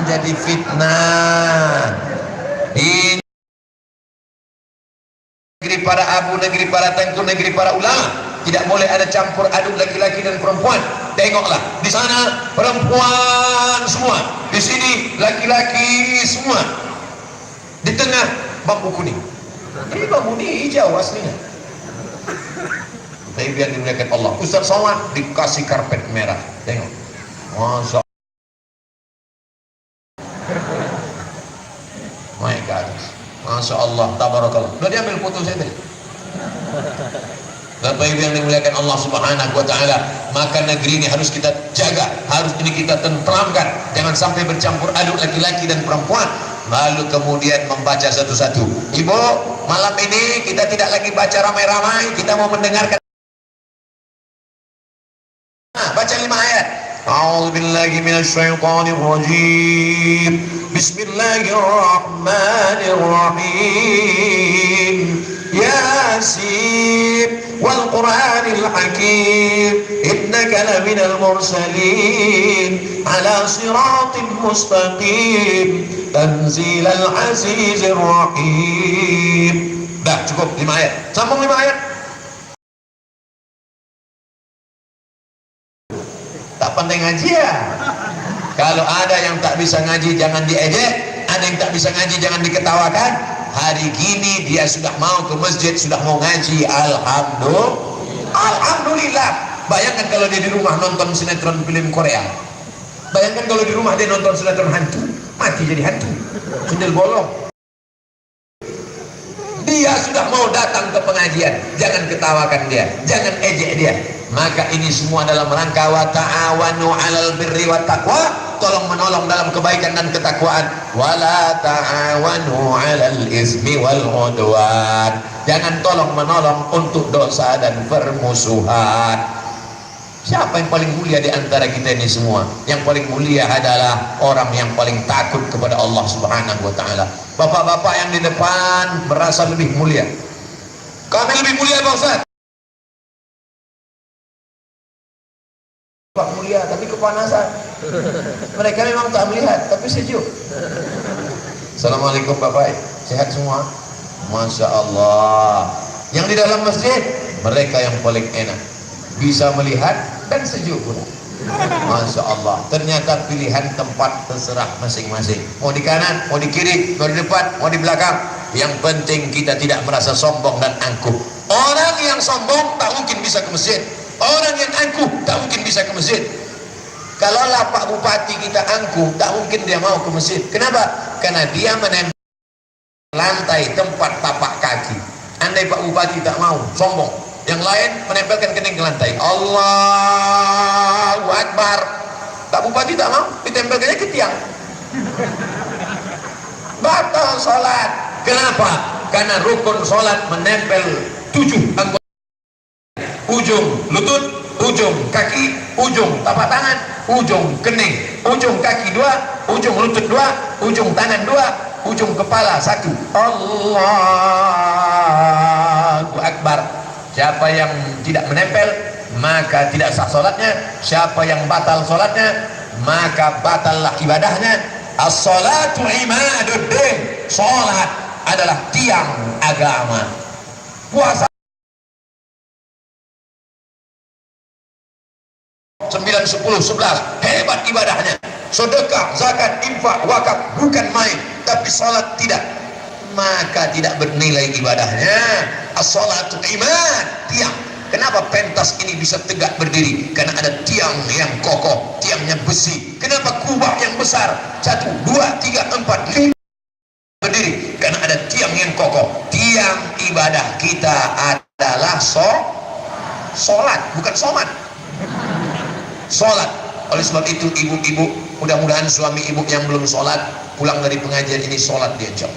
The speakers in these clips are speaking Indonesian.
Jadi fitnah. Ini negeri para abu, negeri para tengku, negeri para ulama. Tidak boleh ada campur aduk laki-laki dan perempuan. Tengoklah, di sana perempuan semua, di sini laki-laki semua. Di tengah bambu kuning. Ini bambu ini hijau aslinya. Tapi biar dimuliakan Allah. Ustaz Somad dikasih karpet merah. Tengok. Masya naik ke atas. Masya Allah, tabarakallah. Udah diambil foto saya tadi. Bapak Ibu yang dimuliakan Allah Subhanahu wa taala, maka negeri ini harus kita jaga, harus ini kita tentramkan. Jangan sampai bercampur aduk laki-laki dan perempuan. Lalu kemudian membaca satu-satu. Ibu, malam ini kita tidak lagi baca ramai-ramai, kita mau mendengarkan. Baca 5 ayat. A'udzu billahi minasyaitonir rajim. Bismillahirrahmanirrahim. Yasin wal Qur'anil Hakim. Innaka laminal mursalin ala siratim mustaqim. Tanzilal azizir rahim. Dah cukup 5 ayat. Sambung 5 ayat. Tak pandai ngaji ya. Kalau ada yang tak bisa ngaji jangan diejek, ada yang tak bisa ngaji jangan diketawakan. Hari gini dia sudah mau ke masjid, sudah mau ngaji. Alhamdulillah. Bayangkan kalau dia di rumah nonton sinetron film Korea. Bayangkan kalau di rumah dia nonton sinetron hantu, mati jadi hantu, sendal bolong. Dia sudah mau datang ke pengajian, jangan ketawakan dia, jangan ejek dia. Maka ini semua dalam rangka wa ta'awanu 'alal birri wat taqwa, tolong menolong dalam kebaikan dan ketakwaan. Wala ta'awanu 'alal ismi wal 'udwan, jangan tolong menolong untuk dosa dan permusuhan. Siapa yang paling mulia di antara kita ini semua? Yang paling mulia adalah orang yang paling takut kepada Allah Subhanahu wa taala. Bapak-bapak yang di depan merasa lebih mulia. Kami lebih mulia Pak Ustaz. Pak mulia tapi kepanasan. Mereka memang tak melihat tapi sejuk. Assalamualaikum Bapak, sehat semua? Masya Allah. Yang di dalam masjid mereka yang paling enak, bisa melihat dan sejuk pula. Masya Allah. Ternyata pilihan tempat terserah masing-masing. Mau di kanan, mau di kiri, mau di depan, mau di belakang. Yang penting kita tidak merasa sombong dan angkuh. Orang yang sombong tak mungkin bisa ke masjid. Orang yang angkuh tak mungkin bisa ke masjid. Kalaulah Pak Bupati kita angkuh, tak mungkin dia mau ke masjid. Kenapa? Karena dia menempel lantai tempat tapak kaki. Andai Pak Bupati tak mau, sombong, yang lain menempelkan kening ke lantai. Allahu Akbar. Pak Bupati tak mau, ditempelkannya ke tiang. Batal sholat. Kenapa? Karena rukun sholat menempel 7 anggota. Ujung lutut, ujung kaki, ujung tapak tangan, ujung kening, ujung kaki 2, ujung lutut 2, ujung tangan 2, ujung kepala 1. Allahu Akbar. Siapa yang tidak menempel maka tidak sah sholatnya. Siapa yang batal sholatnya maka batallah ibadahnya. As-salatu imaduddin. Sholat adalah tiang agama. Puasa 9, 10, 11 hebat ibadahnya. Sedekah, zakat, infak, wakaf bukan main. Tapi sholat tidak, maka tidak bernilai ibadahnya. As-salatu iman, tiang. Kenapa pentas ini bisa tegak berdiri? Karena ada tiang yang kokoh, tiangnya besi. Kenapa kubah yang besar 1, 2, 3, 4, 5 berdiri? Karena ada tiang yang kokoh. Tiang ibadah kita adalah sholat, bukan somat. Sholat. Oleh sebab itu ibu-ibu, mudah-mudahan suami ibu yang belum sholat pulang dari pengajian ini sholat dia jawab.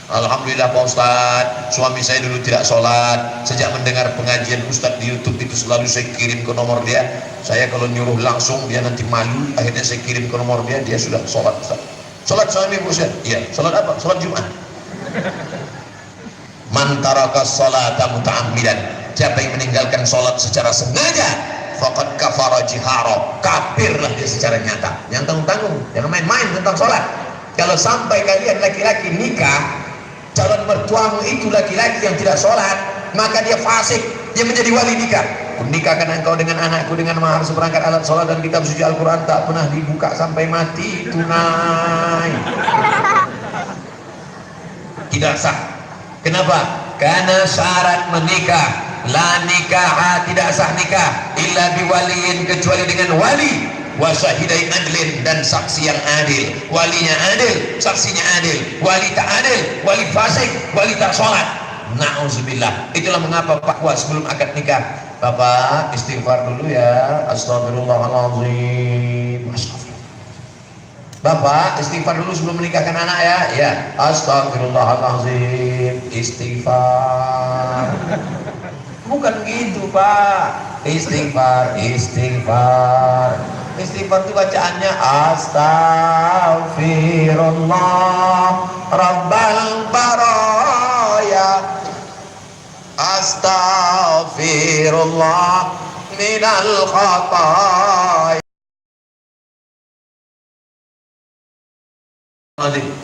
Alhamdulillah Pak Ustadz, suami saya dulu tidak sholat. Sejak mendengar pengajian Ustadz di YouTube itu selalu saya kirim ke nomor dia. Saya kalau nyuruh langsung dia nanti malu. Akhirnya saya kirim ke nomor dia, dia sudah sholat Ustadz. Sholat suami ibu Ustadz? Iya. Sholat apa? Sholat Jumat. Man taraka sholata muta'ammidan. Siapa yang meninggalkan sholat secara sengaja, faqad kafara jihara, kafirlah dia secara nyata. Jangan tanggung-tanggung, jangan main-main tentang sholat. Kalau sampai kalian laki-laki nikah, calon mertuamu itu laki-laki yang tidak sholat, maka dia fasik, dia menjadi wali nikah. Menikahkan engkau dengan anakku dengan mahar seperangkat alat sholat dan kitab suci Al-Quran tak pernah dibuka sampai mati, tunai. Tidak sah. Kenapa? Karena syarat menikah, la nikah, tidak sah nikah illa biwaliin, kecuali dengan wali wa syahidai adlin, dan saksi yang adil. Walinya adil, saksinya adil. Wali tak adil, wali fasik, wali tak sholat, na'udzubillah. Itulah mengapa Pak Wah sebelum akad nikah, Bapak istighfar dulu ya, astagfirullahaladzim. Bapak istighfar dulu sebelum menikahkan anak ya. Ya, astagfirullahaladzim, istighfar. Bukan gitu Pak, istighfar, istighfar. Istighfar itu bacaannya astagfirullah rabbal baraya, astagfirullah minal khataya.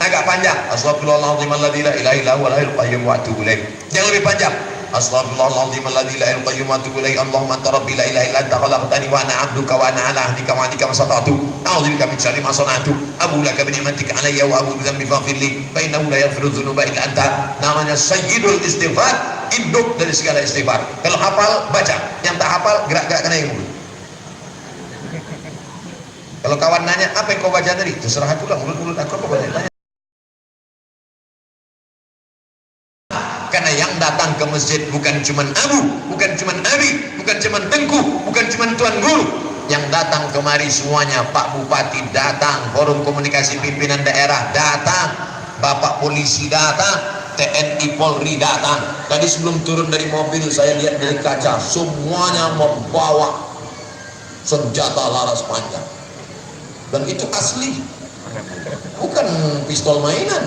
Agak panjang, astagfirullahaladzim alladzi la ilaha illa huwal hayyul qayyum wa atubu ilaih. Yang lebih panjang, astagfirullahaladzim alladzi la ilaha illa qayyum wa atubu ilaih. Allahumma anta rabbi la ilaha illa anta khalaqtani wa ana 'abduka wa ana 'ala ahdika wa ahdika masata'tu. A'udzubika min syarri ma sana'tu. Abu laka bi ni'matika 'alayya wa abu bi dhanbi faghfir li fa innahu la yaghfiru dzunuba illa anta. Namanya sayyidul istighfar, induk dari segala istighfar. Kalau hafal baca, yang tak hafal gerak-gerakkan aja mulut. Kalau kawan nanya, apa yang kau baca tadi? Terserah aku lah, mulut-mulut aku apa banyak. Karena yang datang ke masjid bukan cuma abu, bukan cuma abi, bukan cuma tengku, bukan cuma tuan guru. Yang datang kemari semuanya, Pak Bupati datang, Forum Komunikasi Pimpinan Daerah datang, Bapak Polisi datang, TNI Polri datang. Tadi sebelum turun dari mobil saya lihat dari kaca, semuanya membawa senjata laras panjang. Dan itu asli, bukan pistol mainan.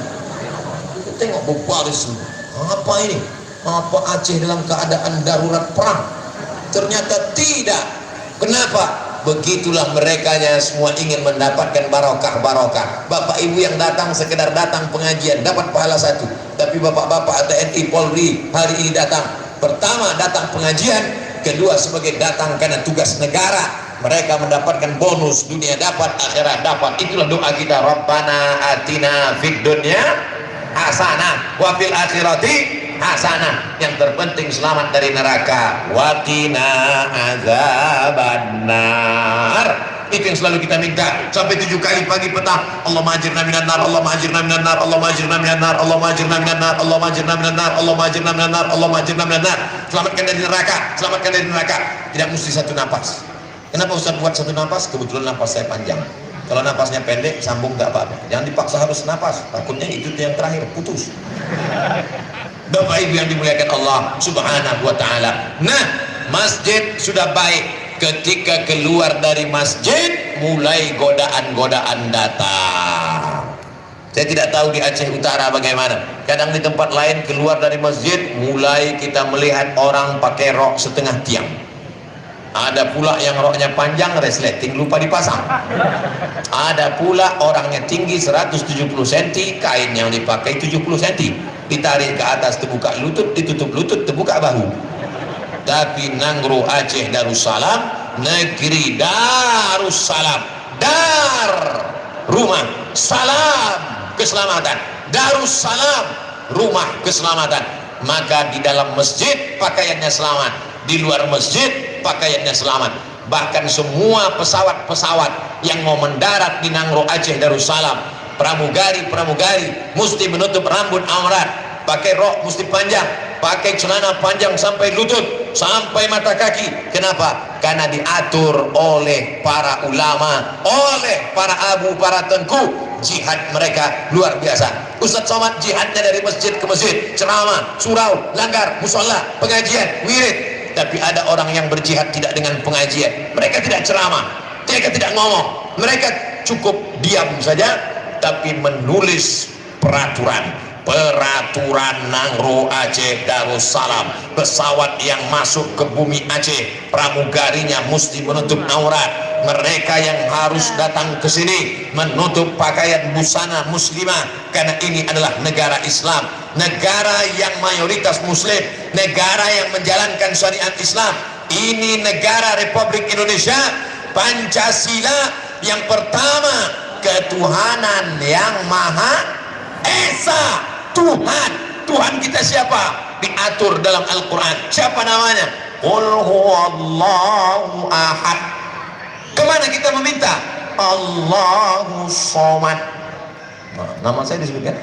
Tengok berbaris semua. Apa ini? Apa Aceh dalam keadaan darurat perang? Ternyata tidak. Kenapa? Begitulah merekanya semua ingin mendapatkan barokah. Bapak ibu yang datang sekedar datang pengajian dapat pahala 1. Tapi bapak-bapak TNI Polri hari ini datang, pertama datang pengajian, kedua sebagai datang karena tugas negara. Mereka mendapatkan bonus, dunia dapat, akhirat dapat. Itulah doa kita, Rabbana atina fid dunya hasanah wa fil akhirati hasanah. Yang terpenting selamat dari neraka, wa qina azabannar. Itu yang selalu kita minta sampai 7 kali pagi petang. Allahumma ajirna minan nar, Allahumma ajirna minan nar, Allahumma ajirna minan nar, Allahumma ajirna minan nar, Allahumma ajirna minan nar, Allahumma ajirna minan nar, Allahumma ajirna minan nar. Selamatkan dari neraka, selamatkan dari neraka. Tidak mesti satu napas. Kenapa Ustaz buat satu napas? Kebetulan napas saya panjang. Kalau napasnya pendek, sambung tak apa-apa. Jangan dipaksa harus napas, takutnya itu yang terakhir, putus. Bapak ibu yang dimuliakan Allah subhanahu wa ta'ala. Nah, masjid sudah baik. Ketika keluar dari masjid, mulai godaan-godaan datang. Saya tidak tahu di Aceh Utara bagaimana. Kadang di tempat lain keluar dari masjid, mulai kita melihat orang pakai rok setengah tiang. Ada pula yang roknya panjang, resleting lupa dipasang. Ada pula orangnya tinggi 170 cm, kain yang dipakai 70 cm. Ditarik ke atas terbuka lutut, ditutup lutut terbuka bahu. Tapi Nangro Aceh Darussalam, negeri Darussalam, dar rumah salam keselamatan, Darussalam rumah keselamatan. Maka di dalam masjid pakaiannya selamat, di luar masjid pakaiannya selamat. Bahkan semua pesawat-pesawat yang mau mendarat di Nangro Aceh Darussalam, pramugari-pramugari mesti menutup rambut aurat, pakai rok mesti panjang, pakai celana panjang sampai lutut, sampai mata kaki. Kenapa? Karena diatur oleh para ulama, oleh para abu, para tengku. Jihad mereka luar biasa. Ustaz Somad jihadnya dari masjid ke masjid, ceramah, surau, langgar, musola, pengajian, wirid. Tapi ada orang yang berjihad tidak dengan pengajian. Mereka tidak ceramah, mereka tidak ngomong, mereka cukup diam saja, tapi menulis peraturan. peraturan Nangro Aceh Darussalam, pesawat yang masuk ke bumi Aceh pramugarinya mesti menutup aurat. Mereka yang harus datang ke sini menutup pakaian busana muslimah, karena ini adalah negara Islam, negara yang mayoritas muslim, negara yang menjalankan syariat Islam. Ini negara Republik Indonesia, Pancasila yang pertama, ketuhanan yang Maha Esa. Tuhan kita siapa? Diatur dalam Al-Quran. Siapa namanya? Qul huwallahu ahad. Kemana kita meminta? Allahu somad. Nah, nama saya disebutkan.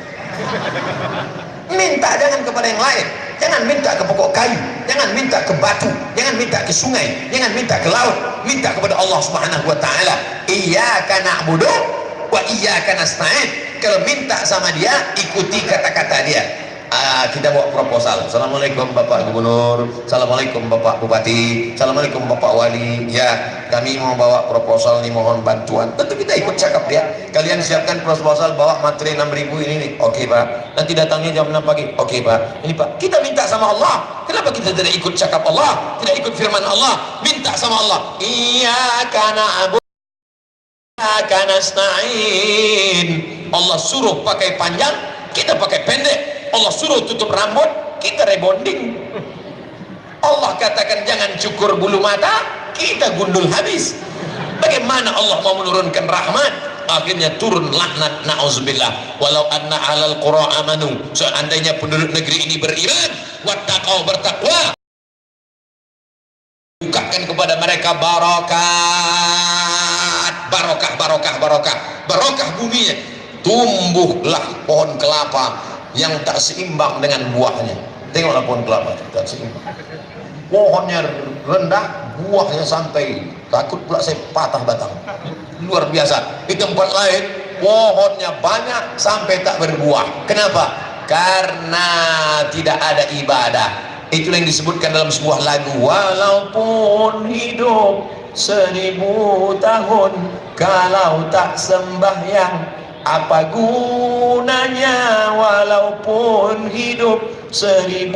Minta jangan kepada yang lain, jangan minta ke pokok kayu, jangan minta ke batu, jangan minta ke sungai, jangan minta ke laut, minta kepada Allah Subhanahu wa taala. Iyyaka na'budu wa iyyaka nasta'in. Kalau minta sama dia, ikuti kata-kata dia. Kita bawa proposal. Assalamualaikum Bapak Gubernur, Assalamualaikum Bapak Bupati, Assalamualaikum Bapak Wali. Ya, kami mau bawa proposal nih, mohon bantuan. Tentu kita ikut cakap dia. Kalian siapkan proposal, bawa materi 6.000 ini nih. Oke Pak. Nanti datangnya jam 6 pagi. Oke Pak. Ini Pak, kita minta sama Allah. Kenapa kita tidak ikut cakap Allah, tidak ikut firman Allah? Minta sama Allah. Iyyaka na'budu wa iyyaka nasta'in. Allah suruh pakai panjang, kita pakai pendek. Allah suruh tutup rambut, kita rebonding. Allah katakan jangan cukur bulu mata, kita gundul habis. Bagaimana Allah mau menurunkan rahmat? Akhirnya turun laknat, na'udzubillah. Walau anna alal qura amanu, seandainya penduduk negeri ini beriman, wattaqau, bertakwa, bukakan kepada mereka barokah buminya, tumbuhlah pohon kelapa yang tak seimbang dengan buahnya. Tengoklah pohon kelapa tak seimbang, pohonnya rendah, buahnya sampai takut pula saya patah batang. Luar biasa. Di tempat lain pohonnya banyak sampai tak berbuah. Kenapa? Karena tidak ada ibadah. Itulah yang disebutkan dalam sebuah lagu, walaupun hidup 1000 tahun, kalau tak sembahyang apa gunanya? Walaupun hidup 1000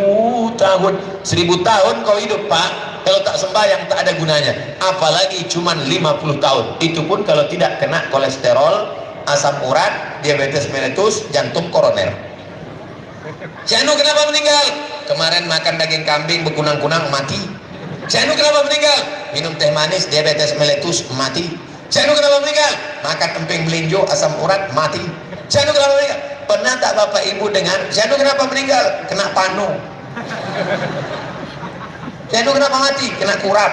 tahun. 1000 tahun kau hidup Pak, kalau tak sembahyang tak ada gunanya. Apalagi cuman 50 tahun. Itu pun kalau tidak kena kolesterol, asam urat, diabetes mellitus, jantung koroner. Janu kenapa meninggal? Kemarin makan daging kambing berkunang-kunang, mati. Janu kenapa meninggal? Minum teh manis, diabetes mellitus, mati. Janu kenapa meninggal? Makan emping melinjo, asam urat, mati. Janu kenapa meninggal? Pernah tak Bapak Ibu dengar Janu kenapa meninggal? Kena panu. Janu kenapa mati? Kena kurap.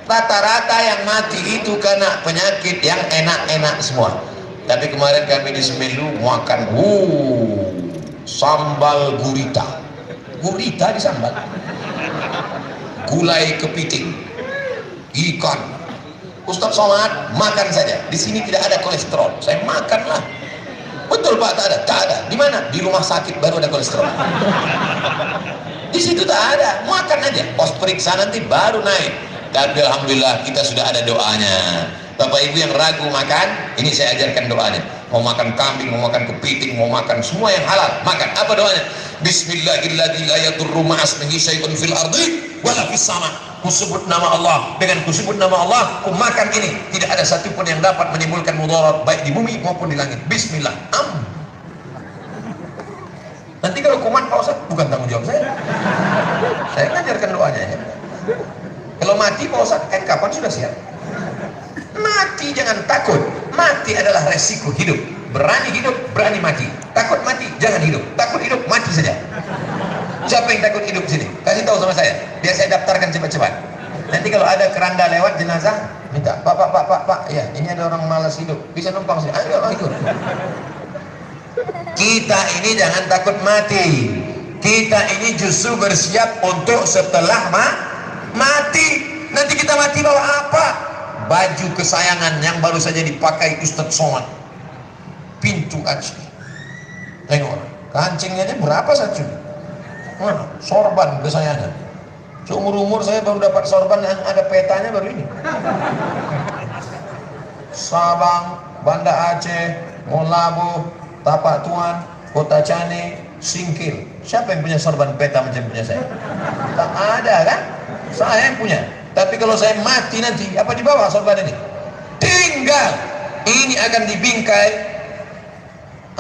Rata-rata yang mati itu karena penyakit yang enak-enak semua. Tapi kemarin kami di Semelu makan sambal gurita. Gurita di sambal. Gulai kepiting, ikan. Ustaz Somad, makan saja. Di sini tidak ada kolesterol. Saya makanlah. Betul Pak, tak ada. Tak ada. Di mana? Di rumah sakit baru ada kolesterol. Di situ tak ada. Makan aja. Pos periksa nanti baru naik. Dan alhamdulillah kita sudah ada doanya. Bapak Ibu yang ragu makan, ini saya ajarkan doanya. Mau makan kambing, mau makan kepiting, mau makan semua yang halal, makan. Apa doanya? Bismillahirrahmanirrahim. La yadurru ma'asmihi syai'un fil ardi wala fis sama. Kusebut nama Allah, dengan kusebut nama Allah ku makan ini, tidak ada satupun yang dapat menimbulkan mudarat baik di bumi maupun di langit. Bismillah. Nanti kalau kuman Pak Ustaz, bukan tanggung jawab saya ngajarkan doanya ya. Kalau mati Pak Ustaz, kapan sudah siap? Mati jangan takut. Mati adalah resiko hidup. Berani hidup, berani mati. Takut mati, jangan hidup. Takut hidup, mati saja. Siapa yang takut hidup sini? Kasih tahu sama saya, biar saya daftarkan cepat-cepat. Nanti kalau ada keranda lewat jenazah, minta Pak, ya ini ada orang malas hidup, bisa numpang sini. Ayo ikut. Kita ini jangan takut mati. Kita ini justru bersiap untuk setelah mati. Nanti kita mati bawa apa? Baju kesayangan yang baru saja dipakai Ustadz Somad. Pintu Aceh. Tengok, kancingnya aja berapa saja? Sorban kesayangan. Seumur-umur saya baru dapat sorban yang ada petanya baru ini. Sabang, Banda Aceh, Molabu, Tapak Tuan, Kota Cane, Singkil. Siapa yang punya sorban peta macam punya saya? Tak ada kan? Saya yang punya. Tapi kalau saya mati nanti, apa dibawa sorban ini? Tinggal. Ini akan dibingkai,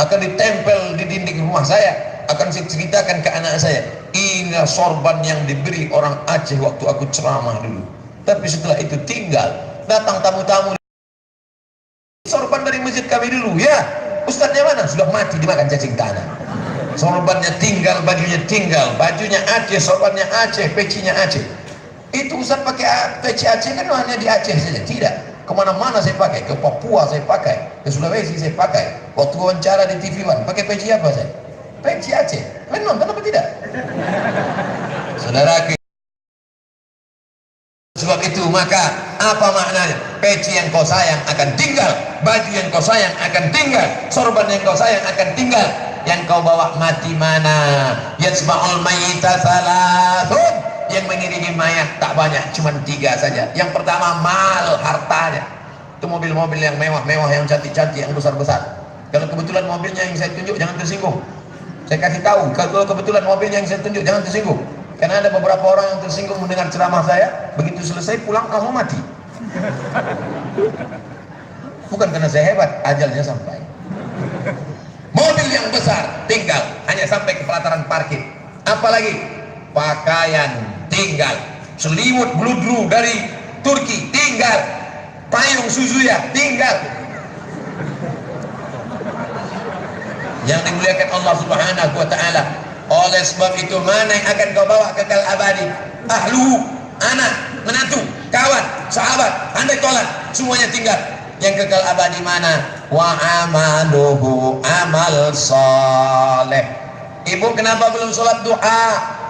akan ditempel di dinding rumah saya, akan saya ceritakan ke anak saya. Inilah sorban yang diberi orang Aceh waktu aku ceramah dulu. Tapi setelah itu tinggal. Datang tamu-tamu, sorban dari masjid kami dulu, ya. Ustadznya mana? Sudah mati dimakan cacing tanah. Sorbannya tinggal, bajunya tinggal, bajunya Aceh, sorbannya Aceh, pecinya Aceh. Itu Ustadz pakai peci Aceh kan hanya di Aceh saja? Tidak. Kemana-mana saya pakai, ke Papua saya pakai, ke Sulawesi saya pakai. Waktu wawancara di TV One, pakai peci apa saya? Peci Aceh. Kalian nonton apa tidak? Saudara, sebab itu maka apa maknanya? Peci yang kau sayang akan tinggal, baju yang kau sayang akan tinggal, sorban yang kau sayang akan tinggal. Yang kau bawa mati mana? Yatsba'ul mayyita salasun. Yang mengiringi mayat tak banyak, cuma 3 saja. Yang pertama mal, hartanya. Itu mobil-mobil yang mewah-mewah, yang cantik-cantik, yang besar-besar. Kalau kebetulan mobilnya yang saya tunjuk, jangan tersinggung. Saya kasih tahu, kalau kebetulan mobilnya yang saya tunjuk, jangan tersinggung. Karena ada beberapa orang yang tersinggung mendengar ceramah saya, begitu selesai pulang langsung mati. Bukan karena saya hebat, ajalnya sampai. Mobil yang besar tinggal, hanya sampai ke pelataran parkir. Apalagi pakaian tinggal, selimut bludru dari Turki tinggal, payung Suzuya tinggal. Yang dimuliakan Allah Subhanahu wa taala. Oleh sebab itu, mana yang akan kau bawa kekal abadi? Ahlu, anak, menantu, kawan, sahabat, andai tolak, semuanya tinggal. Yang kekal abadi mana? Wa amaluhu amal saleh. Ibu kenapa belum sholat duha?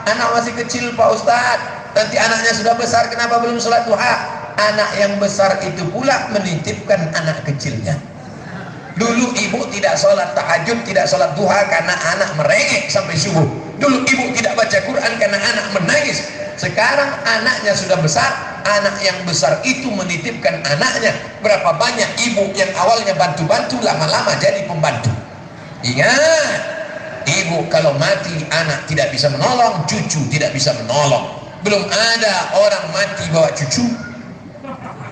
Anak masih kecil Pak Ustadz. Nanti anaknya sudah besar, kenapa belum sholat duha? Anak yang besar itu pula menitipkan anak kecilnya. Dulu ibu tidak sholat tahajud, tidak sholat duha karena anak merengek sampai subuh. Dulu ibu tidak baca Quran karena anak menangis. Sekarang anaknya sudah besar, anak yang besar itu menitipkan anaknya. Berapa banyak ibu yang awalnya bantu-bantu, lama-lama jadi pembantu. Ingat, ibu kalau mati anak tidak bisa menolong, cucu tidak bisa menolong. Belum ada orang mati bawa cucu.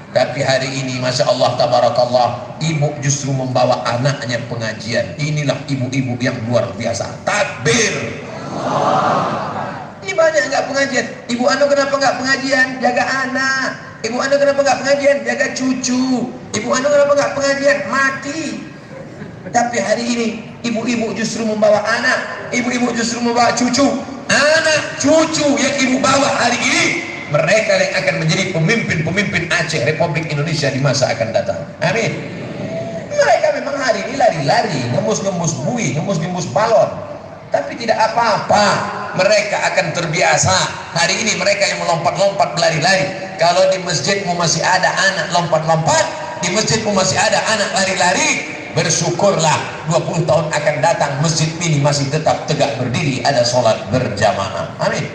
Tapi hari ini Masya Allah Tabarakallah, ibu justru membawa anaknya pengajian. Inilah ibu-ibu yang luar biasa. Takbir. Ini banyak nggak pengajian. Ibu anu kenapa nggak pengajian? Jaga anak. Ibu anu kenapa nggak pengajian? Jaga cucu. Ibu anu kenapa nggak pengajian? Mati. Tapi hari ini ibu-ibu justru membawa anak, ibu-ibu justru membawa cucu. Anak cucu yang ibu bawa hari ini, mereka yang akan menjadi pemimpin-pemimpin Aceh Republik Indonesia di masa akan datang. Amin. Mereka memang hari ini lari-lari, ngemus-ngemus bui, ngemus-ngemus balon, tapi tidak apa-apa. Mereka akan terbiasa. Hari ini mereka yang melompat-lompat, berlari-lari. Kalau di masjidmu masih ada anak lompat-lompat, di masjidmu masih ada anak lari-lari, bersyukurlah 20 tahun akan datang masjid ini masih tetap tegak berdiri, ada sholat berjamaah. Amin.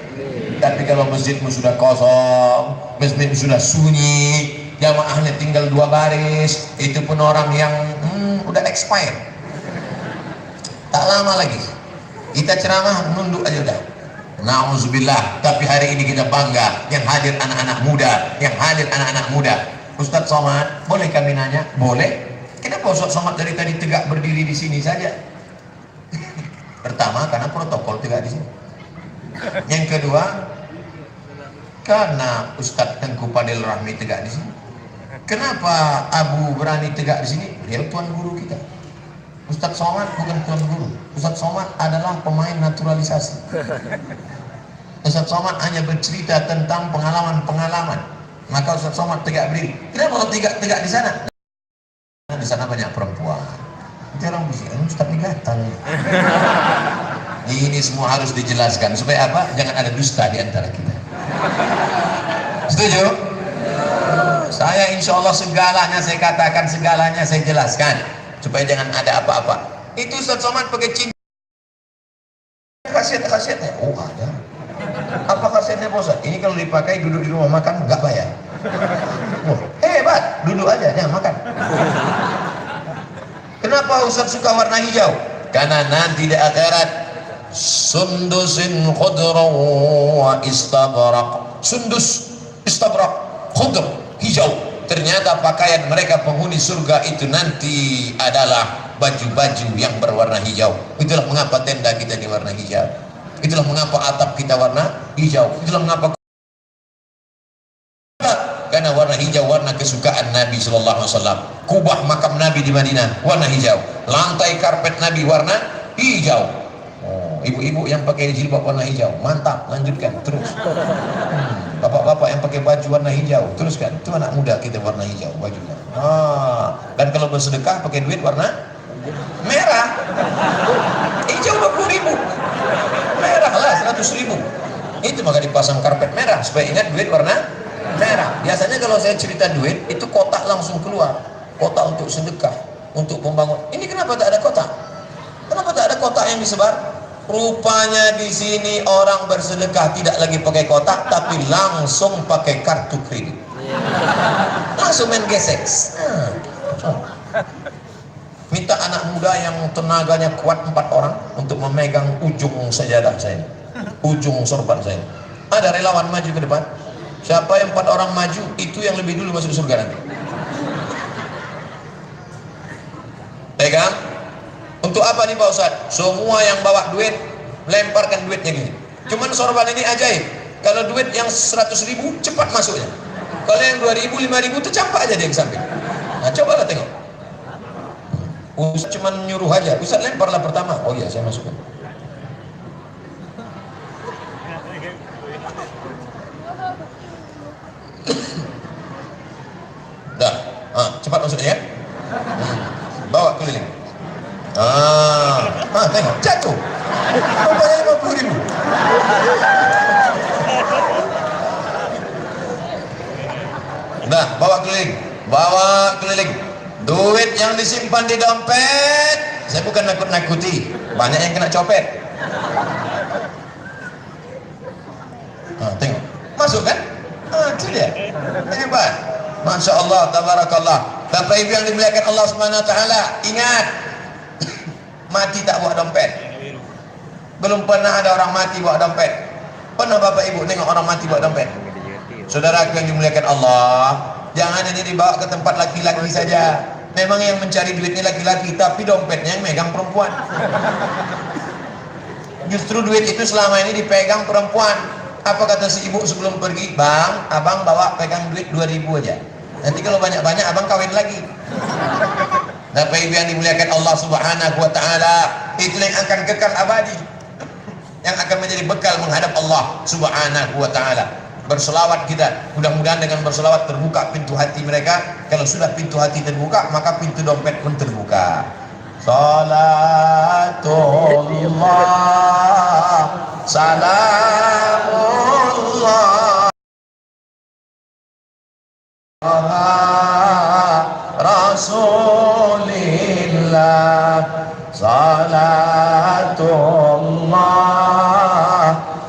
Tapi kalau masjidmu sudah kosong, masjidmu sudah sunyi, jamaahnya tinggal 2 baris, itu pun orang yang udah expired, tak lama lagi kita ceramah nunduk aja udah. Nauzubillah. Tapi hari ini kita bangga, yang hadir anak-anak muda, yang hadir anak-anak muda. Ustadz Somad, boleh kami nanya? Boleh. Kenapa Ustadz Somad dari tadi tegak berdiri di sini saja? Pertama, karena protokol tegak di sini. Yang kedua, karena Ustadz Tengku Fadil Rahmi tegak di sini. Kenapa Abu berani tegak di sini? Dia tuan guru kita. Ustadz Somad bukan tuan guru. Ustadz Somad adalah pemain naturalisasi. Ustadz Somad hanya bercerita tentang pengalaman-pengalaman. Maka Ustadz Somad tegak berdiri. Kenapa kalau tegak di sana? Di sana banyak perempuan. Itu orang bising, Ustadz ini gatal. Ini semua harus dijelaskan supaya apa? Jangan ada dusta di antara kita. Setuju? Saya insya Allah segalanya saya katakan, segalanya saya jelaskan supaya jangan ada apa-apa. Itu Ustadz Somad pakai cinta. Khasiat-khasiatnya? Oh ada. Apa khasiatnya Ustadz? Ini kalau dipakai duduk di rumah makan nggak bayar. Oh, hebat, duduk aja, jangan makan. Kenapa Ustadz suka warna hijau? karena nanti di akhirat sundusin khudra wa istabrak. Sundus, istabrak, khudr, hijau. Ternyata pakaian mereka penghuni surga itu nanti adalah baju-baju yang berwarna hijau. Itulah mengapa tenda kita diwarna hijau. Itulah mengapa atap kita warna hijau. Itulah mengapa, karena warna hijau warna kesukaan Nabi Sallallahu Alaihi Wasallam. Kubah makam Nabi di Madinah warna hijau. Lantai karpet Nabi warna hijau. Oh, ibu-ibu yang pakai jilbab warna hijau, mantap, lanjutkan terus. Bapak-bapak yang pakai baju warna hijau, teruskan. Itu anak muda kita warna hijau bajunya. Dan kalau bersedekah pakai duit warna merah. Hijau 20.000, merah lah 100.000. Itu maka dipasang karpet merah supaya ingat duit warna merah. Biasanya kalau saya cerita duit itu kotak langsung keluar, kotak untuk sedekah, untuk pembangun. Ini kenapa tak ada kotak? Kenapa tak ada kotak yang disebar? Rupanya di sini orang bersedekah tidak lagi pakai kotak, tapi langsung pakai kartu kredit. Langsung main gesek. Minta anak muda yang tenaganya kuat 4 orang untuk memegang ujung sajadah saya, ujung sorban saya. Ada relawan maju ke depan. Siapa yang 4 orang maju, itu yang lebih dulu masuk surga nanti. Pegang. Untuk apa nih Pak Ustadz? Semua yang bawa duit, lemparkan duitnya gini. Cuman sorban ini ajaib. Kalau duit yang 100.000 cepat masuknya. Kalau yang 2.000, 5.000 tercampak aja dia ke samping. Nah cobalah tengok. Ustadz cuman nyuruh aja. Ustadz lemparlah pertama. Oh iya saya masukkan. Dah, cepat masuknya ya. Bawa keliling. Tengok jatuh. Bayar 50.000. Dah, bawa keliling. Duit yang disimpan di dompet. Saya bukan nakut-nakuti. Banyak yang kena copet. Tengok. Masuk kan? Itu dia. Hebat. Masya Allah, tabarakallah. Bapak Ibu yang dimuliakan Allah Subhanahu Wa Taala, ingat, mati tak bawa dompet. Belum pernah ada orang mati bawa dompet. Pernah Bapak Ibu nengok orang mati bawa dompet? Saudaraku yang dimuliakan Allah, jangan ini dibawa ke tempat laki-laki saja. Memang yang mencari duitnya laki-laki, tapi dompetnya yang megang perempuan. Justru duit itu selama ini dipegang perempuan. Apa kata si ibu sebelum pergi? Bang, abang bawa pegang duit 2.000 aja. Nanti kalau banyak-banyak abang kawin lagi. Bapak Ibu yang dimuliakan Allah Subhanahu Wa Taala, itu yang akan kekal abadi, yang akan menjadi bekal menghadap Allah Subhanahu Wa Taala. Berselawat kita, mudah-mudahan dengan berselawat terbuka pintu hati mereka. Kalau sudah pintu hati terbuka, maka pintu dompet pun terbuka. Salatullah, salamullah Rasulillah, salatullah,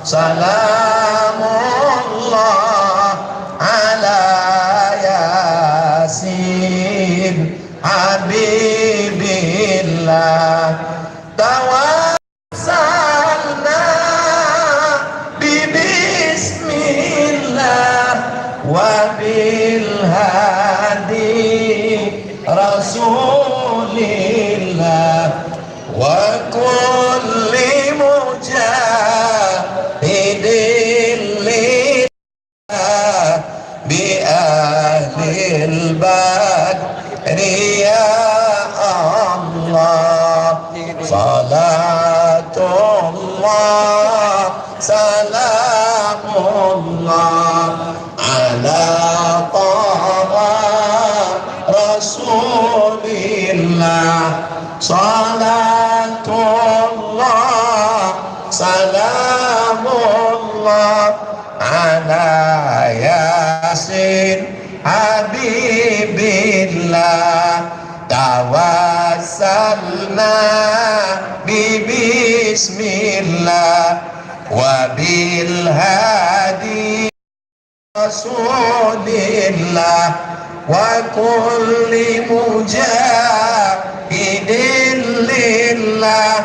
salamullah ala Yasin Habibillah, tawassalna bismillah wa bil hadi Rasulillah wa kulli mujahidin lillah bi ahlil badri ya Allah, salatullah salamullah ala taha Rasulillah, salatullah salamullah ala Yasin Habibillah, tawassalna bismillah wa bil hadi Rasulillah wa kulli mujahidin lillah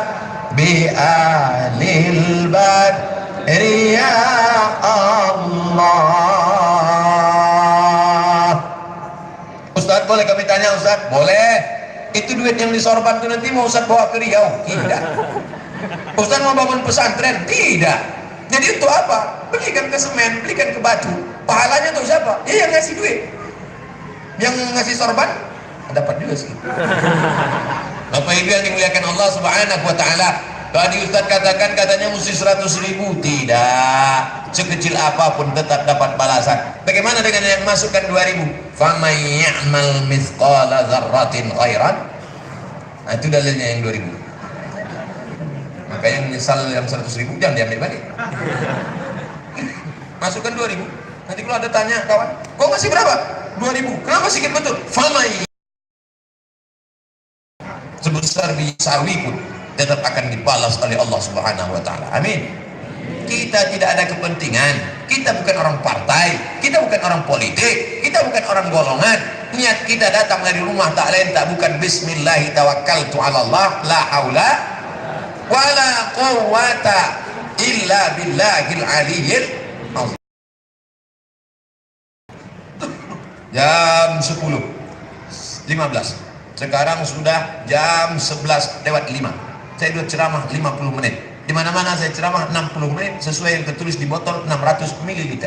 ahlil badri ya Allah. Ustaz, boleh kami tanya Ustaz? Boleh. Itu duit yang disorban itu nanti mau Ustaz bawa ke Riau? Tidak. Ustaz mau bangun pesantren? Tidak. Jadi itu apa? Belikan ke semen, belikan ke batu. Pahalanya untuk siapa? Ya yang ngasih duit. Yang ngasih sorban dapat juga sih. Bapak Ibu yang dimuliakan Allah Subhanahu wa taala, tadi Ustaz katakan katanya mesti 100.000. Tidak, sekecil apapun tetap dapat balasan. Bagaimana dengan yang masukkan 2.000? Faman ya'mal mithqala dzarratin khairan. Nah, itu dalilnya yang 2.000. Maka yang nyesal yang 100.000 jangan diambil balik. Masukkan 2.000. Nanti kalau ada tanya kawan, kok ngasih berapa? 2.000. Kenapa sedikit betul? Faman sebesar biji sawi pun tetap akan dibalas oleh Allah Subhanahu wa taala. Amin. Kita tidak ada kepentingan, kita bukan orang partai, kita bukan orang politik, kita bukan orang golongan. Niat kita datang dari rumah tak lain tak bukan bismillah tawakkaltu ala Allah la haula wala quwwata illa billahil aliyyil azim. Jam 10:15. Sekarang sudah jam 11:05. Saya sudah ceramah 50 menit. Di mana-mana saya ceramah 60 menit sesuai yang tertulis di botol 600 ml.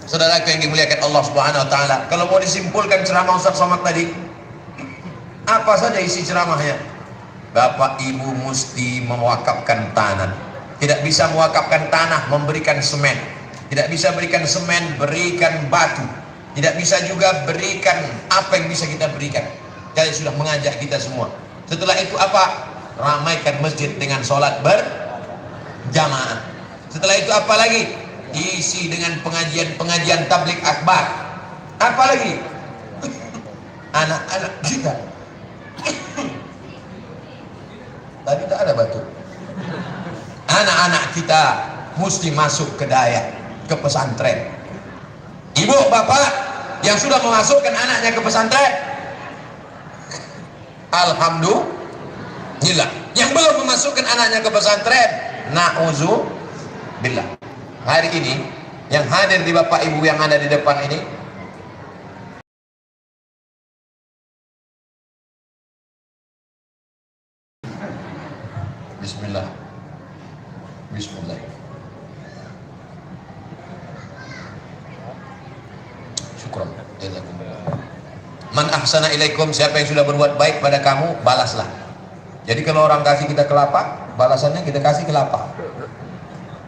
Saudaraku yang dimuliakan Allah Subhanahu wa taala, kalau mau disimpulkan ceramah Ustaz Somad tadi, apa saja isi ceramahnya? Bapak Ibu mesti mewakafkan tanah. Tidak bisa mewakafkan tanah memberikan semen. Tidak bisa berikan semen, berikan batu. Tidak bisa juga berikan apa yang bisa kita berikan. Jadi sudah mengajak kita semua. Setelah itu apa? Ramaikan masjid dengan sholat berjamaah. Setelah itu apa lagi? Isi dengan pengajian-pengajian tabligh akbar. Apa lagi? Anak-anak kita. Tadi tak ada batu. Anak-anak kita mesti masuk ke daya, ke pesantren. Ibu, bapak yang sudah memasukkan anaknya ke pesantren, alhamdulillah. Yang belum memasukkan anaknya ke pesantren, na'udzubillah. Hari ini yang hadir di bapak ibu yang ada di depan ini, bismillah, bismillah. Syukran. Man ahsana ilaikum, siapa yang sudah berbuat baik pada kamu, balaslah. Jadi kalau orang kasih kita kelapa, balasannya kita kasih kelapa.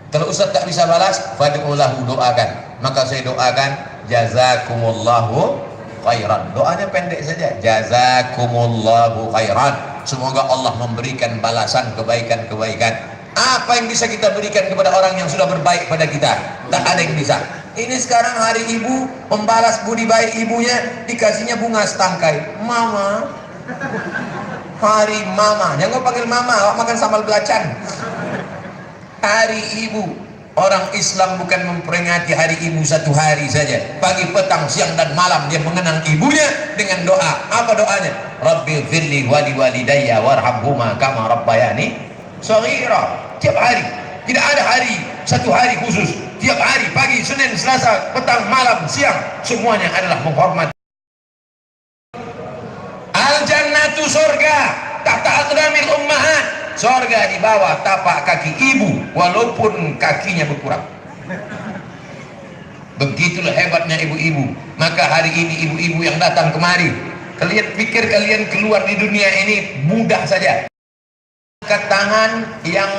Kalau Ustaz tak bisa balas, fad'ulahu, doakan. Maka saya doakan, jazakumullahu khairan. Doanya pendek saja, jazakumullahu khairan. Semoga Allah memberikan balasan kebaikan-kebaikan. Apa yang bisa kita berikan kepada orang yang sudah berbaik pada kita? Tak ada yang bisa. Ini sekarang hari ibu, membalas budi baik ibunya, dikasihnya bunga setangkai. Mama, hari mama, jangan kau panggil mama, awak makan sambal belacan. Hari ibu, orang Islam bukan memperingati hari ibu satu hari saja. Pagi, petang, siang dan malam dia mengenang ibunya dengan doa. Apa doanya? Rabbi firli wali walidayya warhamhuma kama rabbayani shaghira. Tiap hari, tidak ada hari, satu hari khusus. Tiap hari, pagi, Senin, Selasa, petang, malam, siang, semuanya adalah menghormati. Al-jannatu surga tahta aqdamil ummahat. Surga di bawah tapak kaki ibu, walaupun kakinya berkurang. Begitulah hebatnya ibu-ibu. Maka hari ini ibu-ibu yang datang kemari, kalian pikir kalian keluar di dunia ini mudah saja? Angkat tangan yang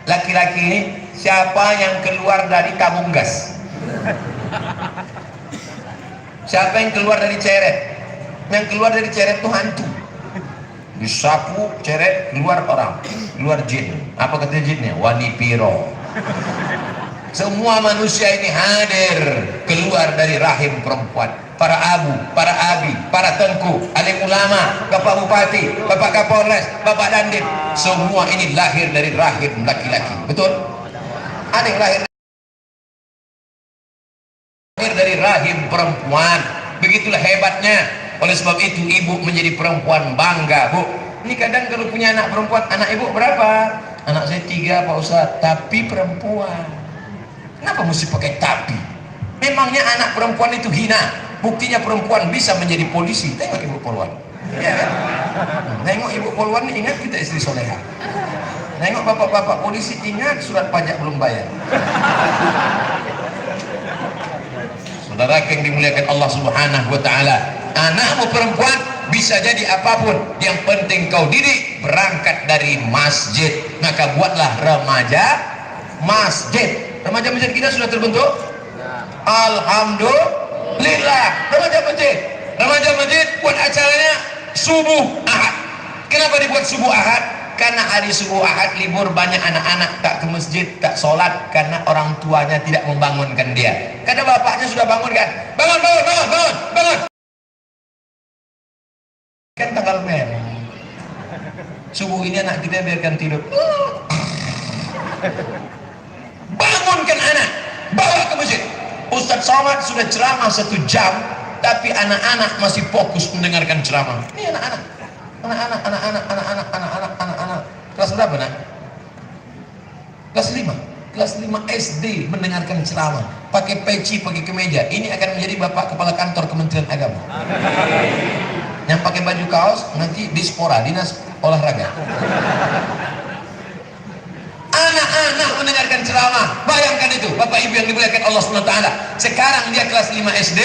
laki-laki ini, siapa yang keluar dari tabung gas? Siapa yang keluar dari ceret? Yang keluar dari ceret itu hantu. Disapu ceret, keluar orang, keluar jin. Apa kata jinnya? Wanipiro. Semua manusia ini hadir keluar dari rahim perempuan. Para abu, para abi, para tengku, alim ulama, bapak bupati, bapak kapolres, bapak dandim, semua ini lahir dari rahim laki-laki. Betul? Ada yang lahir dari rahim perempuan. Begitulah hebatnya. Oleh sebab itu ibu menjadi perempuan bangga, Bu. Ini kadang kalau punya anak perempuan, anak ibu berapa? Anak saya 3 Pak Ustadz, tapi perempuan. Kenapa mesti pakai tapi? Memangnya anak perempuan itu hina? Buktinya perempuan bisa menjadi polisi. Tengok ibu polwan, ya kan? Tengok ibu polwan, ingat kita istri soleha. Tengok bapak-bapak polisi, ingat surat pajak belum bayar. Saudara yang dimuliakan Allah Subhanahu wa taala, anakmu perempuan bisa jadi apapun, yang penting kau didik berangkat dari masjid. Maka buatlah remaja masjid. Remaja masjid kita sudah terbentuk? Alhamdulillah. Remaja masjid. Remaja masjid buat acaranya subuh Ahad. Kenapa dibuat subuh Ahad? Karena hari subuh Ahad libur, banyak anak-anak tak ke masjid, tak sholat karena orang tuanya tidak membangunkan dia. Karena bapaknya sudah bangunkan, bangun, bangun, bangun, bangun, bangun. Kan tanggal merah. Subuh ini anak kita biarkan tidur. Bangunkan anak, bawa ke masjid. Ustadz Somad sudah ceramah 1 jam, tapi anak-anak masih fokus mendengarkan ceramah. Ini anak-anak. Anak-anak kelas berapa nak? Kelas 5 SD mendengarkan ceramah, pakai peci, pakai kemeja. Ini akan menjadi bapak kepala kantor Kementerian Agama. Yang pakai baju kaos nanti Dispora, dinas olahraga. Anak-anak mendengarkan ceramah, bayangkan itu bapak ibu yang dimuliakan Allah SWT. Sekarang dia kelas 5 SD,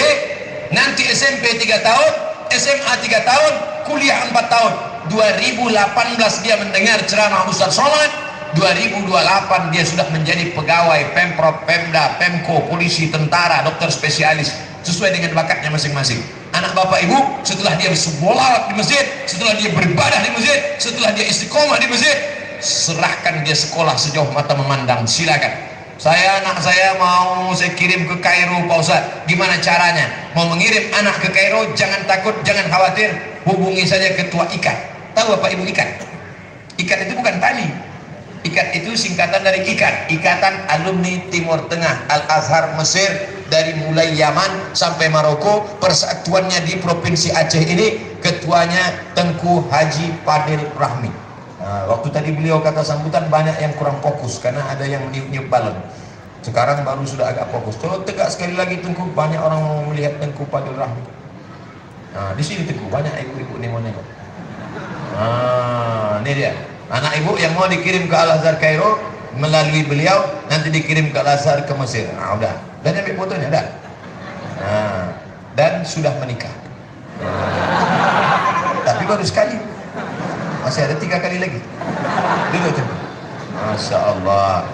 nanti SMP 3 tahun, SMA 3 tahun, kuliah 4 tahun. 2018 dia mendengar ceramah Ustadz Somad, 2028 dia sudah menjadi pegawai Pemprov, Pemda, Pemko, polisi, tentara, dokter spesialis, sesuai dengan bakatnya masing-masing. Anak bapak ibu, setelah dia bersolawat di masjid, setelah dia beribadah di masjid, setelah dia istiqomah di masjid, serahkan dia sekolah sejauh mata memandang, silakan. Anak saya mau saya kirim ke Kairo Pak Ustadz, gimana caranya? Mau mengirim anak ke Kairo, jangan takut, jangan khawatir, hubungi saja ketua IKAT. Tahu Bapak Ibu IKAT? IKAT itu bukan tali. IKAT itu singkatan dari IKAT, Ikatan Alumni Timur Tengah Al-Azhar Mesir. Dari mulai Yaman sampai Maroko, persatuannya di Provinsi Aceh ini, ketuanya Tengku Haji Padil Rahmi. Nah, waktu tadi beliau kata sambutan, banyak yang kurang fokus karena ada yang niup-niup balon. Sekarang baru sudah agak fokus. Kalau tegak sekali lagi Tengku, banyak orang mau melihat Tengku Padil Rahmi. Nah, di sini Tengku banyak ibu-ibu nengok-nengok. Ini dia anak ibu yang mau dikirim ke Al-Azhar Kairo melalui beliau, nanti dikirim ke Al-Azhar ke Mesir. Udah, dan ambil fotonya dah. Dan sudah menikah. Tapi baru sekali, masih ada 3 kali lagi. Dulu tuh. Masya Allah.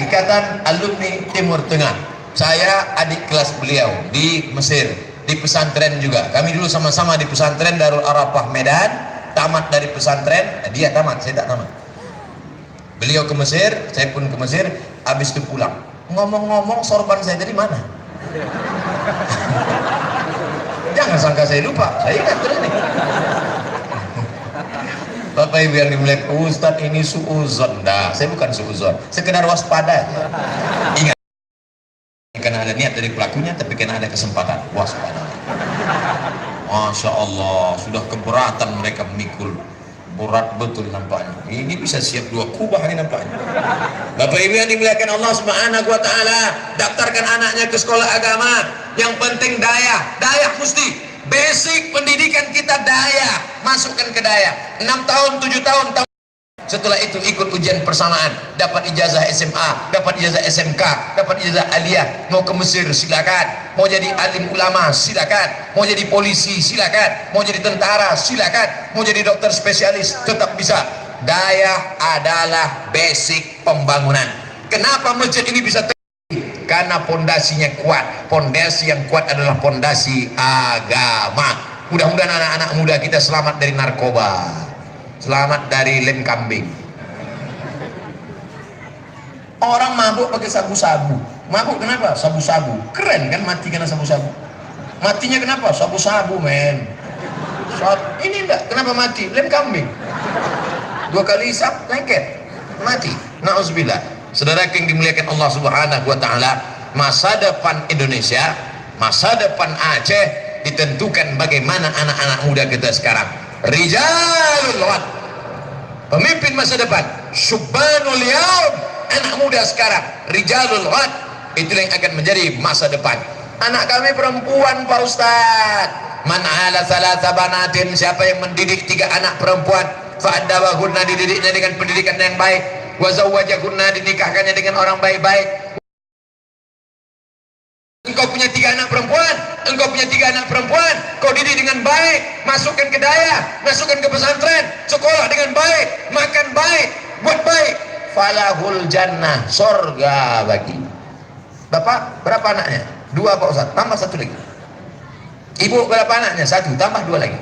Ikatan Alumni Timur Tengah. Saya adik kelas beliau di Mesir, di pesantren juga. Kami dulu sama-sama di pesantren Darul Arafah Medan. Tamat dari pesantren, dia tamat, saya tak tamat. Beliau ke Mesir, saya pun ke Mesir. Habis itu pulang. Ngomong-ngomong, sorban saya dari mana? Jangan sangka saya lupa, saya ingat terus nih. Bapak Ibu yang dimuliakan, Ustadz ini suuzon. Dah, saya bukan suuzon, sekedar waspada. Ingat, karena ada niat dari pelakunya, tapi karena ada kesempatan, waspada. Masya Allah, sudah keberatan mereka memikul. Berat betul nampaknya. Ini bisa siap 2 kubah ini nampaknya. Bapak Ibu yang dimuliakan Allah Subhanahu wa taala, daftarkan anaknya ke sekolah agama. Yang penting daya mesti. Basic pendidikan kita daya, masukkan ke daya. 6 tahun, 7 tahun. Setelah itu ikut ujian persamaan, dapat ijazah SMA, dapat ijazah SMK, dapat ijazah aliyah. Mau ke Mesir silakan, mau jadi alim ulama silakan, mau jadi polisi silakan, mau jadi tentara silakan, mau jadi dokter spesialis tetap bisa. Daya adalah basic pembangunan. Kenapa masjid ini bisa terjadi? Karena pondasinya kuat. Pondasi yang kuat adalah pondasi agama. Mudah-mudahan anak-anak muda kita selamat dari narkoba, selamat dari lem kambing. Orang mabuk pakai sabu-sabu. Mabuk kenapa? Sabu-sabu. Keren kan mati karena sabu-sabu. Matinya kenapa? Sabu-sabu men. Ini enggak, kenapa mati? Lem kambing. 2 kali isap, lengket, mati. Na'udzubillah. Saudara yang dimuliakan Allah Subhanahu wa taala, masa depan Indonesia, masa depan Aceh ditentukan bagaimana anak-anak muda kita sekarang. Rijalul ghad, pemimpin masa depan. Syubbanul yaum, anak muda sekarang. Rijalul ghad, itulah yang akan menjadi masa depan. Anak kami perempuan Pak Ustaz. Man ala salasa banatin, siapa yang mendidik 3 anak perempuan, fa'addabahunna, dididiknya dengan pendidikan yang baik, wa zawwajahunna, dinikahkannya dengan orang baik-baik. Engkau punya 3 anak perempuan, engkau punya 3 anak perempuan, kau didik dengan baik, masukkan ke daya, masukkan ke pesantren, sekolah dengan baik, makan baik, buat baik, falahul jannah, surga bagi. Bapak berapa anaknya? 2 Pak Ustaz, tambah 1 lagi. Ibu berapa anaknya? 1, tambah 2 lagi.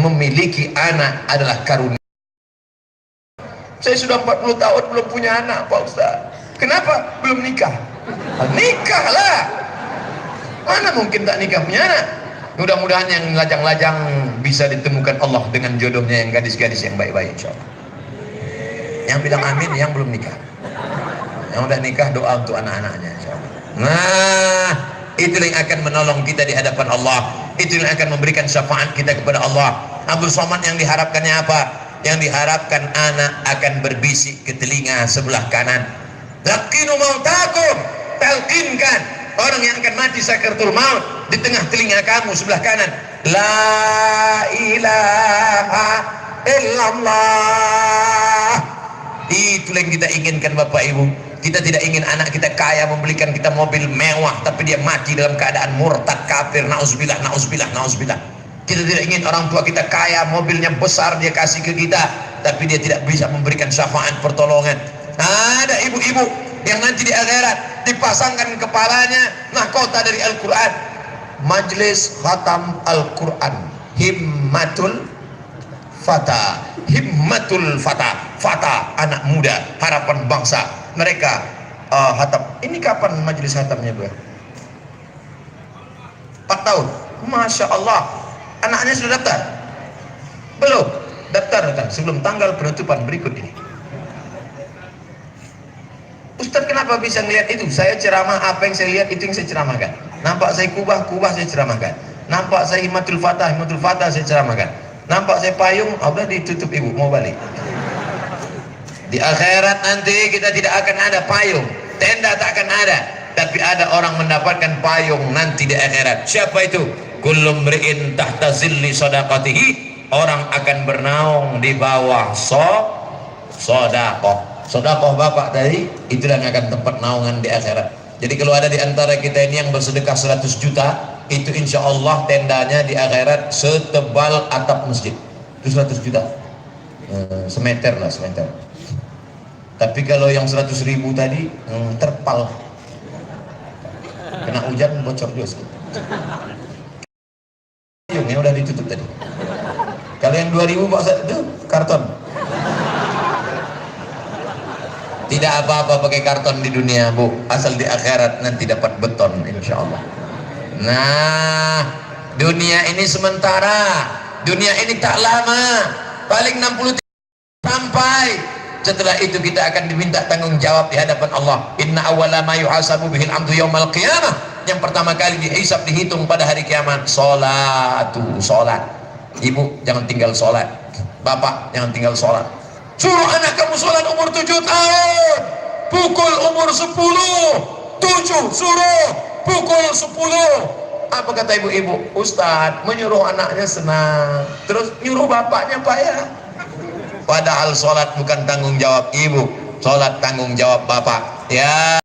Memiliki anak adalah karunia. Saya sudah 40 tahun belum punya anak Pak Ustaz. Kenapa? Belum nikah. Nikahlah. Mana mungkin tak nikah punya anak? Mudah-mudahan yang lajang-lajang bisa ditemukan Allah dengan jodohnya yang gadis-gadis yang baik-baik, insyaallah. Yang bilang amin yang belum nikah. Yang udah nikah doa untuk anak-anaknya, insyaallah. Nah, itulah yang akan menolong kita di hadapan Allah. Itulah yang akan memberikan syafaat kita kepada Allah. Abdul Somad yang diharapkannya apa? Yang diharapkan anak akan berbisik ke telinga sebelah kanan. Laqinu mautakum, talqinkan orang yang akan mati sakaratul maut di tengah telinga kamu sebelah kanan. La ilaha illallah. Itulah yang kita inginkan Bapak Ibu. Kita tidak ingin anak kita kaya membelikan kita mobil mewah tapi dia mati dalam keadaan murtad kafir. Nauzubillah, nauzubillah, nauzubillah. Kita tidak ingin orang tua kita kaya, mobilnya besar dia kasih ke kita tapi dia tidak bisa memberikan syafaat pertolongan. Ada ibu-ibu yang nanti di akhirat dipasangkan kepalanya mahkota dari Al-Quran, Majlis Khatam Al-Quran, Himmatul Fata, Himmatul Fata, Fata anak muda, harapan bangsa. Mereka hatam. Ini kapan majlis hatamnya, Bu? 4 tahun. Masya Allah. Anaknya sudah daftar? Belum. Daftar sebelum tanggal penutupan berikut ini. Ustaz kenapa bisa ngelihat itu? Saya ceramah, apa yang saya lihat itu yang saya ceramahkan. Nampak saya kubah saya ceramahkan. Nampak saya Himmatul Fatah saya ceramahkan. Nampak saya payung, udah ditutup ibu, mau balik. Di akhirat nanti kita tidak akan ada payung, tenda tak akan ada, tapi ada orang mendapatkan payung nanti di akhirat. Siapa itu? Kullu mri'in tahta zilli shadaqatihi, orang akan bernaung di bawah sedekah. Sedekah Bapak tadi itulah yang akan tempat naungan di akhirat. Jadi kalau ada di antara kita ini yang bersedekah 100 juta, itu insya Allah tendanya di akhirat setebal atap masjid. Itu 100 juta, semeter lah, semeter. Tapi kalau yang 100.000 tadi terpal, kena hujan bocor juga sedikit. Yang udah ditutup tadi. Kalau yang 2.000 Pak Ustaz itu karton. Tidak apa-apa pakai karton di dunia, Bu, asal di akhirat nanti dapat beton insya Allah. Nah, dunia ini sementara, dunia ini tak lama, paling 60 sampai. Setelah itu kita akan diminta tanggung jawab di hadapan Allah. Inna awwala ma yuhasabu bihil amdu yaumal qiyamah. Yang pertama kali dihisab, dihitung pada hari kiamat, salat. Ibu jangan tinggal salat, bapak jangan tinggal salat. Suruh anak kamu salat umur 7 tahun, pukul umur 10, 7 suruh pukul 10. Apa kata ibu-ibu? Ustadz menyuruh anaknya senang, terus nyuruh bapaknya payah. Padahal sholat bukan tanggung jawab ibu, sholat tanggung jawab bapak. Ya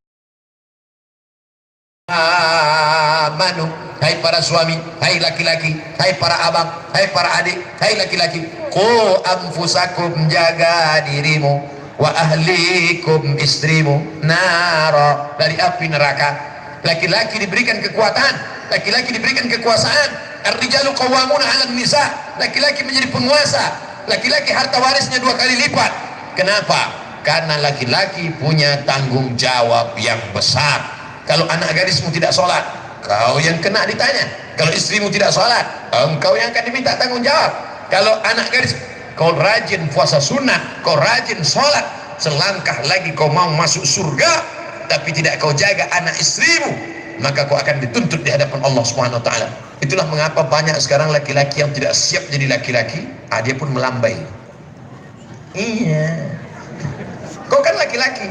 manu, hai para suami, hai laki-laki, hai para abang, hai para adik, hai laki-laki, qu anfusakum, jaga dirimu, wa ahlikum, istrimu, nara, dari api neraka. Laki-laki diberikan kekuatan, laki-laki diberikan kekuasaan. Ar-rijalu qawwamuna 'alan nisa, laki-laki menjadi penguasa. Laki-laki harta warisnya 2 kali lipat. Kenapa? Karena laki-laki punya tanggung jawab yang besar. Kalau anak gadismu tidak sholat, kau yang kena ditanya. Kalau istrimu tidak sholat, engkau yang akan diminta tanggung jawab. Kalau anak gadis, kau rajin puasa sunnah, kau rajin sholat, selangkah lagi kau mau masuk surga, tapi tidak kau jaga anak istrimu, maka kau akan dituntut di hadapan Allah Subhanahu wa taala. Itulah mengapa banyak sekarang laki-laki yang tidak siap jadi laki-laki, dia pun melambai. Iya. Kau kan laki-laki.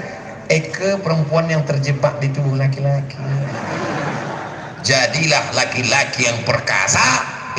Eke perempuan yang terjebak di tubuh laki-laki. Jadilah laki-laki yang perkasa,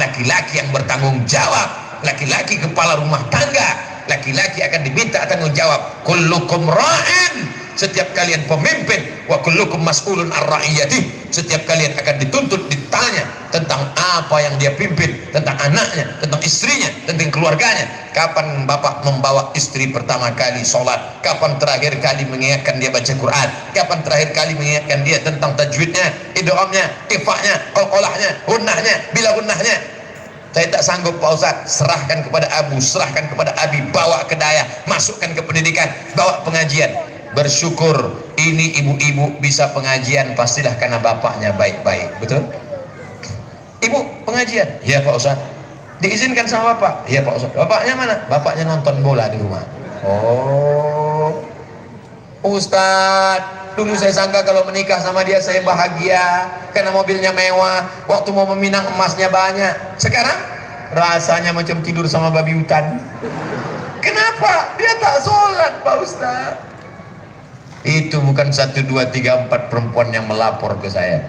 laki-laki yang bertanggung jawab, laki-laki kepala rumah tangga, laki-laki akan diminta tanggung jawab. Kullukum ra'in, setiap kalian pemimpin, wa kullukum mas'ulun ar-ra'iyatih, setiap kalian akan dituntut ditanya tentang apa yang dia pimpin, tentang anaknya, tentang istrinya, tentang keluarganya. Kapan bapak membawa istri pertama kali sholat? Kapan terakhir kali mengingatkan dia baca Quran? Kapan terakhir kali mengingatkan dia tentang tajwidnya, idghamnya, ifahnya, qalqalahnya, hunnahnya, bila hunnahnya? Saya tak sanggup Pak Ustaz, serahkan kepada Abu, serahkan kepada Abi, bawa ke daya, masukkan ke pendidikan, bawa pengajian. Bersyukur ini ibu-ibu bisa pengajian pastilah karena bapaknya baik-baik, betul? Ibu pengajian, ya Pak Ustaz. Diizinkan sama bapak, ya Pak Ustaz. Bapaknya mana? Bapaknya nonton bola di rumah. Oh Ustaz, dulu saya sangka kalau menikah sama dia saya bahagia karena mobilnya mewah, waktu mau meminang emasnya banyak. Sekarang rasanya macam tidur sama babi hutan. Kenapa? Dia tak sholat Pak Ustaz. Itu bukan 1, 2, 3, 4 perempuan yang melapor ke saya.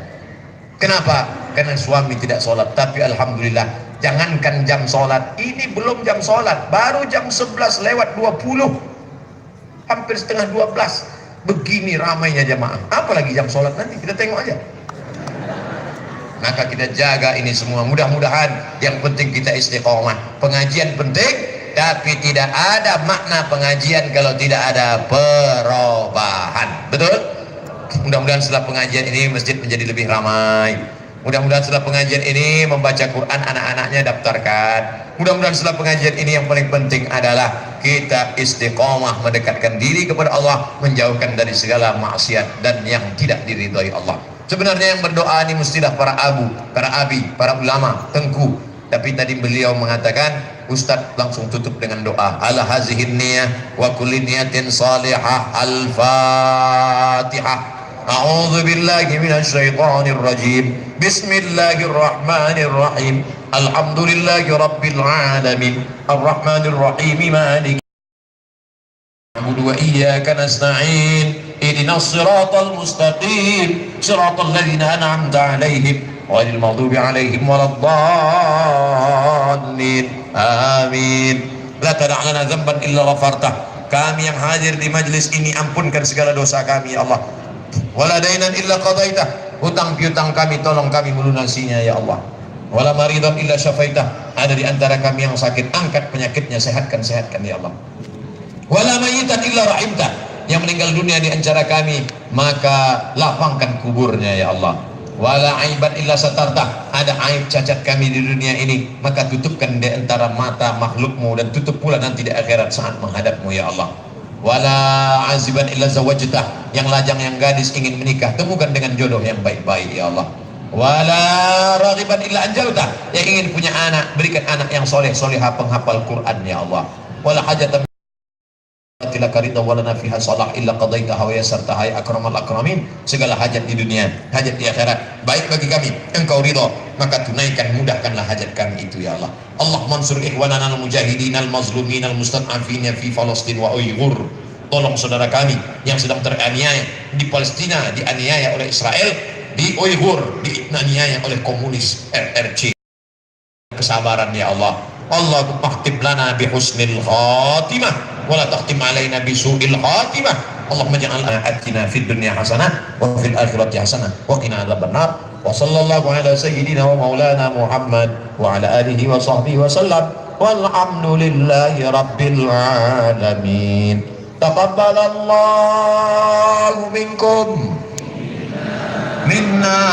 Kenapa? Karena suami tidak sholat. Tapi alhamdulillah, jangankan jam sholat, ini belum jam sholat, baru jam 11 lewat 20, hampir setengah 12. Begini ramainya jamaah, apalagi jam sholat nanti, kita tengok aja. Maka kita jaga ini semua. Mudah-mudahan yang penting kita istiqomah. Pengajian penting, tapi tidak ada makna pengajian kalau tidak ada perubahan. Betul? Mudah-mudahan setelah pengajian ini masjid menjadi lebih ramai. Mudah-mudahan setelah pengajian ini membaca Quran anak-anaknya daftarkan. Mudah-mudahan setelah pengajian ini yang paling penting adalah kita istiqomah mendekatkan diri kepada Allah, menjauhkan dari segala maksiat dan yang tidak diridhai Allah. Sebenarnya yang berdoa ini mestilah para abu, para abi, para ulama, tengku. Tapi tadi beliau mengatakan, Ustadz langsung tutup dengan doa. Ala hazihin niyah wa kulli niyatin salihah. Al-Fatihah. A'udzu billahi minasy syaithanir rajim. Bismillahirrahmanirrahim. Alhamdulillahi rabbil alamin. Arrahmanir rahim. Maliki na'budu wa iyyaka nasta'in. Ihdinas siratal mustaqim. Siratal ladzina an'amta 'alaihim ghairil maghdubi 'alaihim waladdallin. Amin. La tada' lana dzamban illa ghafartah. Kami yang hadir di majlis ini, ampunkan segala dosa kami ya Allah. Wala dainan illa qadaitah. Hutang piutang kami tolong kami melunasinya ya Allah. Wala maridan illa syafaitah. Ada di antara kami yang sakit, angkat penyakitnya, sehatkan ya Allah. Wala mayitan illa rahimtah. Yang meninggal dunia di antara kami, maka lapangkan kuburnya ya Allah. Wala aiban illa satartah. Ada aib cacat kami di dunia ini, maka tutupkan di antara mata makhlukmu, dan tutup pula nanti di akhirat saat menghadapmu ya Allah. Wala aziban illa zawajtah. Yang lajang, yang gadis ingin menikah, temukan dengan jodoh yang baik-baik ya Allah. Wala raghiban illa anjaltah. Yang ingin punya anak, berikan anak yang soleh, solehah, penghafal Quran ya Allah. Wala hajatan tilaka ridha walana fiha salah illa qadaitaha wa yassartaha ya akramal akramin. Segala hajat di dunia, hajat di akhirat baik bagi kami, engkau ridha, maka tunaikan, mudahkanlah hajat kami itu ya Allah. Allah mansur ikhwanana al-mujahidin al-mazlumin al-mustad'afin fi Palestin wa Uyghur. Tolong saudara kami yang sedang teraniaya di Palestina, dianiaya oleh Israel, di Uyghur dianiaya oleh komunis RRC. Kesabaran ya Allah. Allahumma htib lana bihusnil khatimah wala takhtim alaina bisu'il khatimah. Allahumma ja'alna atina fid dunya hasanah wa fil akhirati hasanah wa qina adzabannar. Wa sallallahu ala sayyidina wa maulana Muhammad wa ala alihi wa sahbihi wa sallam. Walhamdulillahi rabbil alamin. Taqabbalallahu minkum minna